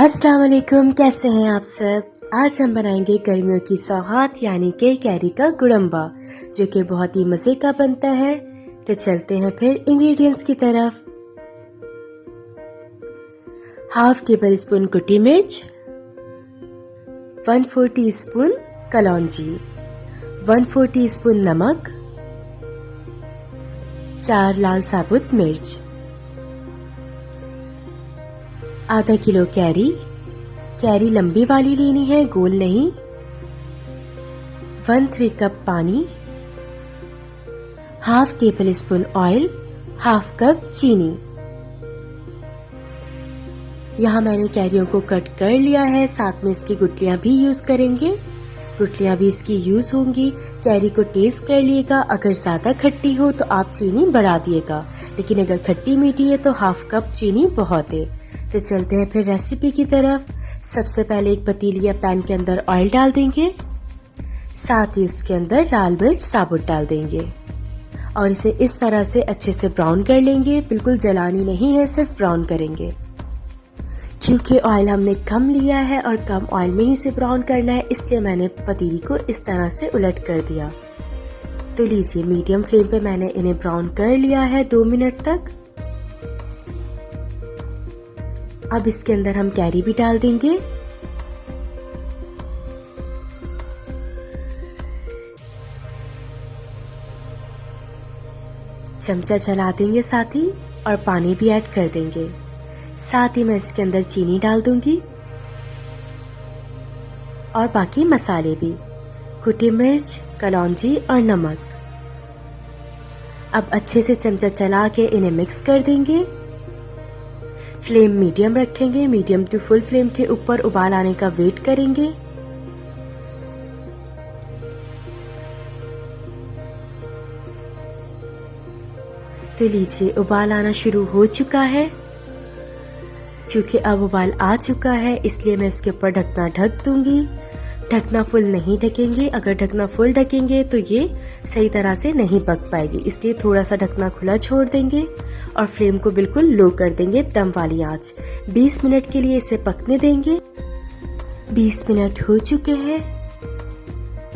अस्सलाम वालेकुम, कैसे हैं आप सब। आज हम बनाएंगे गर्मियों की सौगात यानी कि कैरी का गुड़म्बा, जो कि बहुत ही मज़े का बनता है। तो चलते हैं फिर इंग्रेडिएंट्स की तरफ। हाफ टेबल स्पून कुटी मिर्च, 1/4 टीस्पून कलौंजी, 1/4 टीस्पून नमक, 4 लाल साबुत मिर्च, आधा किलो कैरी लंबी वाली लेनी है, गोल नहीं। 1/3 कप पानी, half table spoon oil, half cup चीनी। यहाँ मैंने कैरियों को कट कर लिया है, साथ में इसकी गुठलियां भी यूज करेंगे। गुठलियां भी इसकी यूज होंगी। कैरी को टेस्ट कर लिएगा, अगर ज्यादा खट्टी हो तो आप चीनी बढ़ा दिएगा, लेकिन अगर खट्टी मीठी है तो हाफ कप चीनी बहुत है। तो चलते हैं फिर रेसिपी की तरफ। सबसे पहले एक पतीली या पैन के अंदर ऑयल डाल देंगे, साथ ही उसके अंदर लाल मिर्च साबुत डाल देंगे और इसे इस तरह से अच्छे से ब्राउन कर लेंगे। बिल्कुल जलानी नहीं है, सिर्फ ब्राउन करेंगे। क्योंकि ऑयल हमने कम लिया है और कम ऑयल में ही इसे ब्राउन करना है, इसलिए मैंने पतीली को इस तरह से उलट कर दिया। तो लीजिए, मीडियम फ्लेम पे मैंने इन्हें ब्राउन कर लिया है 2 मिनट तक। अब इसके अंदर हम कैरी भी डाल देंगे। चमचा चला देंगे साथ ही, और पानी भी ऐड कर देंगे। साथ ही मैं इसके अंदर चीनी डाल दूंगी और बाकी मसाले भी, कुटी मिर्च, कलौंजी और नमक। अब अच्छे से चमचा चला के इन्हें मिक्स कर देंगे। फ्लेम मीडियम रखेंगे, मीडियम टू फुल फ्लेम के ऊपर उबाल आने का वेट करेंगे। तो लीजिए, उबाल आना शुरू हो चुका है। क्योंकि अब उबाल आ चुका है, इसलिए मैं इसके ऊपर ढकना ढक दूंगी। ढकना फुल नहीं ढकेंगे, अगर ढकना फुल ढकेंगे तो ये सही तरह से नहीं पक पाएगी, इसलिए थोड़ा सा ढकना खुला छोड़ देंगे और फ्लेम को बिल्कुल लो कर देंगे, दम वाली आंच। 20 मिनट के लिए इसे पकने देंगे। 20 मिनट हो चुके हैं,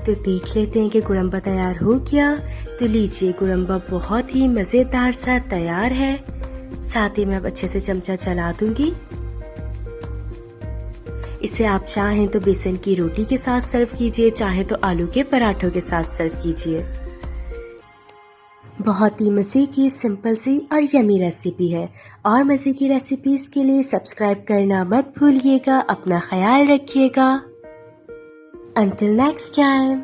तो देख लेते हैं कि गुड़म्बा तैयार हो गया। तो लीजिए, गुड़म्बा बहुत ही मज़ेदार सा तैयार है। साथ ही मैं अब अच्छे से चमचा चला दूंगी। इसे आप चाहें तो बेसन की रोटी के साथ सर्व कीजिए, चाहे तो आलू के पराठों के साथ सर्व कीजिए। बहुत ही मज़े की सिंपल सी और यमी रेसिपी है। और मज़े की रेसिपीज के लिए सब्सक्राइब करना मत भूलिएगा। अपना ख्याल रखिएगा। Until next time.